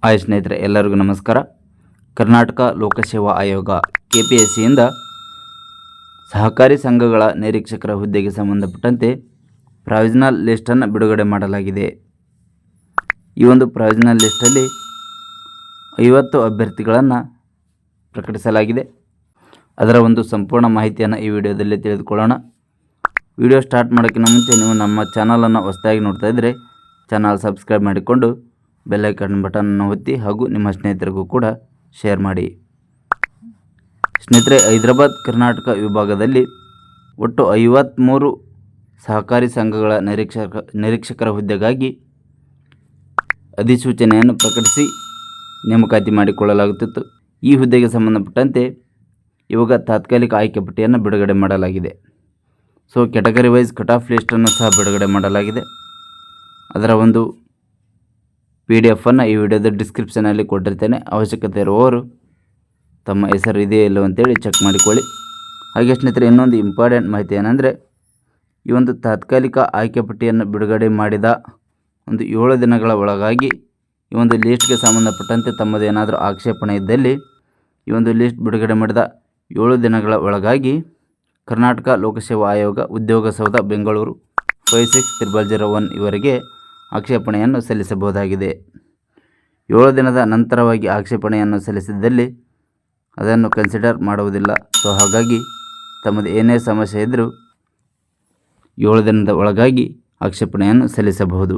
Hi ಸ್ನೇಹಿತರೆ, ಎಲ್ಲರಿಗೂ ನಮಸ್ಕಾರ. ಕರ್ನಾಟಕ ಲೋಕಸೇವಾ ಆಯೋಗ KPSCಯಿಂದ ಸಹಕಾರಿ ಸಂಘಗಳ ನಿರೀಕ್ಷಕರ ಹುದ್ದೆಗೆ ಸಂಬಂಧಪಟ್ಟಂತೆ ಪ್ರಾವಿಷನಲ್ ಲಿಸ್ಟನ್ನು ಬಿಡುಗಡೆ ಮಾಡಲಾಗಿದೆ. ಈ ಒಂದು ಪ್ರಾವಿಷನಲ್ ಲಿಸ್ಟಲ್ಲಿ 50 ಅಭ್ಯರ್ಥಿಗಳನ್ನು ಪ್ರಕಟಿಸಲಾಗಿದೆ. ಅದರ ಒಂದು ಸಂಪೂರ್ಣ ಮಾಹಿತಿಯನ್ನು ಈ ವಿಡಿಯೋದಲ್ಲಿ ತಿಳಿದುಕೊಳ್ಳೋಣ. ವಿಡಿಯೋ ಸ್ಟಾರ್ಟ್ ಮಾಡೋಕ್ಕಿಂತ ಮುಂಚೆ ನೀವು ನಮ್ಮ ಚಾನಲನ್ನು ಹೊಸದಾಗಿ ನೋಡ್ತಾ ಇದ್ದರೆ ಚಾನಲ್ ಸಬ್ಸ್ಕ್ರೈಬ್ ಮಾಡಿಕೊಂಡು ಬೆಲ್ ಐಕಾನ್ ಬಟನನ್ನು ಒತ್ತಿ ಹಾಗೂ ನಿಮ್ಮ ಸ್ನೇಹಿತರಿಗೂ ಕೂಡ ಶೇರ್ ಮಾಡಿ. ಸ್ನೇಹಿತರೆ, ಹೈದರಾಬಾದ್ ಕರ್ನಾಟಕ ವಿಭಾಗದಲ್ಲಿ ಒಟ್ಟು 53 ಸಹಕಾರಿ ಸಂಘಗಳ ನಿರೀಕ್ಷಕರ ಹುದ್ದೆಗಾಗಿ ಅಧಿಸೂಚನೆಯನ್ನು ಪ್ರಕಟಿಸಿ ನೇಮಕಾತಿ ಮಾಡಿಕೊಳ್ಳಲಾಗುತ್ತಿತ್ತು. ಈ ಹುದ್ದೆಗೆ ಸಂಬಂಧಪಟ್ಟಂತೆ ಇವಾಗ ತಾತ್ಕಾಲಿಕ ಆಯ್ಕೆ ಪಟ್ಟಿಯನ್ನು ಬಿಡುಗಡೆ ಮಾಡಲಾಗಿದೆ. So category wise cut off ಲಿಸ್ಟನ್ನು ಸಹ ಬಿಡುಗಡೆ ಮಾಡಲಾಗಿದೆ. ಅದರ ಒಂದು PDF ಅನ್ನು ಈ ವಿಡಿಯೋದ ಡಿಸ್ಕ್ರಿಪ್ಷನಲ್ಲಿ ಕೊಟ್ಟಿರ್ತೇನೆ. ಅವಶ್ಯಕತೆ ಇರುವವರು ತಮ್ಮ ಹೆಸರು ಇದೆಯೋ ಇಲ್ಲೋ ಅಂತೇಳಿ ಚೆಕ್ ಮಾಡಿಕೊಳ್ಳಿ. ಹಾಗೆ ಸ್ನೇಹಿತರೆ, ಇನ್ನೊಂದು ಇಂಪಾರ್ಟೆಂಟ್ ಮಾಹಿತಿ ಏನಂದರೆ, ಈ ಒಂದು ತಾತ್ಕಾಲಿಕ ಆಯ್ಕೆ ಪಟ್ಟಿಯನ್ನು ಬಿಡುಗಡೆ ಮಾಡಿದ ಒಂದು 7 ದಿನಗಳ ಒಳಗಾಗಿ ಈ ಒಂದು ಲಿಸ್ಟ್ಗೆ ಸಂಬಂಧಪಟ್ಟಂತೆ ತಮ್ಮದೇನಾದರೂ ಆಕ್ಷೇಪಣೆ ಇದ್ದಲ್ಲಿ ಈ ಒಂದು ಲಿಸ್ಟ್ ಬಿಡುಗಡೆ ಮಾಡಿದ 7 ದಿನಗಳ ಒಳಗಾಗಿ ಕರ್ನಾಟಕ ಲೋಕಸೇವಾ ಆಯೋಗ, ಉದ್ಯೋಗ ಸೌಧ, ಬೆಂಗಳೂರು 560001 ಇವರಿಗೆ ಆಕ್ಷೇಪಣೆಯನ್ನು ಸಲ್ಲಿಸಬಹುದಾಗಿದೆ. 7 ದಿನದ ನಂತರವಾಗಿ ಆಕ್ಷೇಪಣೆಯನ್ನು ಸಲ್ಲಿಸಿದ್ದಲ್ಲಿ ಅದನ್ನು ಕನ್ಸಿಡರ್ ಮಾಡುವುದಿಲ್ಲ. ಸೊ ಹಾಗಾಗಿ ತಮ್ಮದು ಏನೇ ಸಮಸ್ಯೆ ಇದ್ದರೂ 7 ದಿನದ ಒಳಗಾಗಿ ಆಕ್ಷೇಪಣೆಯನ್ನು ಸಲ್ಲಿಸಬಹುದು.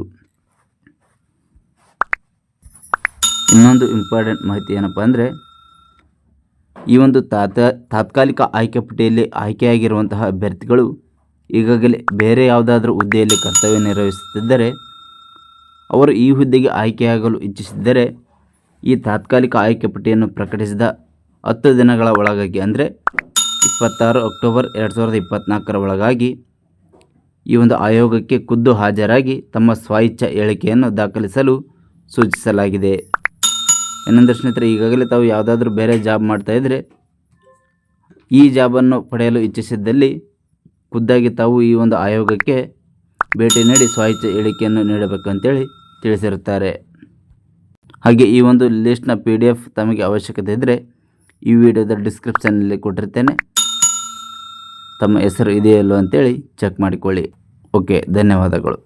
ಇನ್ನೊಂದು ಇಂಪಾರ್ಟೆಂಟ್ ಮಾಹಿತಿ ಏನಪ್ಪ ಅಂದರೆ, ಈ ಒಂದು ತಾತ್ಕಾಲಿಕ ಆಯ್ಕೆ ಪಟ್ಟಿಯಲ್ಲಿ ಆಯ್ಕೆಯಾಗಿರುವಂತಹ ಅಭ್ಯರ್ಥಿಗಳು ಈಗಾಗಲೇ ಬೇರೆ ಯಾವುದಾದ್ರೂ ಹುದ್ದೆಯಲ್ಲಿ ಕರ್ತವ್ಯ ನಿರ್ವಹಿಸುತ್ತಿದ್ದರೆ ಅವರು ಈ ಹುದ್ದೆಗೆ ಆಯ್ಕೆಯಾಗಲು ಇಚ್ಛಿಸಿದ್ದರೆ ಈ ತಾತ್ಕಾಲಿಕ ಆಯ್ಕೆ ಪಟ್ಟಿಯನ್ನು ಪ್ರಕಟಿಸಿದ 10 ದಿನಗಳ ಒಳಗಾಗಿ, ಅಂದರೆ 26 ಅಕ್ಟೋಬರ್ 2024 ಒಳಗಾಗಿ ಈ ಒಂದು ಆಯೋಗಕ್ಕೆ ಖುದ್ದು ಹಾಜರಾಗಿ ತಮ್ಮ ಸ್ವಇಚ್ಛಾ ಹೇಳಿಕೆಯನ್ನು ದಾಖಲಿಸಲು ಸೂಚಿಸಲಾಗಿದೆ. ಏನಂದರೆ ಸ್ನೇಹಿತರೆ, ಈಗಾಗಲೇ ತಾವು ಯಾವುದಾದ್ರೂ ಬೇರೆ ಜಾಬ್ ಮಾಡ್ತಾಯಿದ್ರೆ ಈ ಜಾಬನ್ನು ಪಡೆಯಲು ಇಚ್ಛಿಸಿದ್ದಲ್ಲಿ ಖುದ್ದಾಗಿ ತಾವು ಈ ಒಂದು ಆಯೋಗಕ್ಕೆ ಭೇಟಿ ನೀಡಿ ಸ್ವಇಚ್ಛೆ ಹೇಳಿಕೆಯನ್ನು ನೀಡಬೇಕಂತೇಳಿ ತಿಳಿಸಿರುತ್ತಾರೆ. ಹಾಗೆ ಈ ಒಂದು ಲಿಸ್ಟ್ನ PDF ತಮಗೆ ಅವಶ್ಯಕತೆ ಇದ್ದರೆ ಈ ವಿಡಿಯೋದ ಡಿಸ್ಕ್ರಿಪ್ಷನ್ನಲ್ಲಿ ಕೊಟ್ಟಿರ್ತೇನೆ. ತಮ್ಮ ಹೆಸರು ಇದೆಯೋ ಇಲ್ಲೋ ಅಂತೇಳಿ ಚೆಕ್ ಮಾಡಿಕೊಳ್ಳಿ. ಓಕೆ, ಧನ್ಯವಾದಗಳು.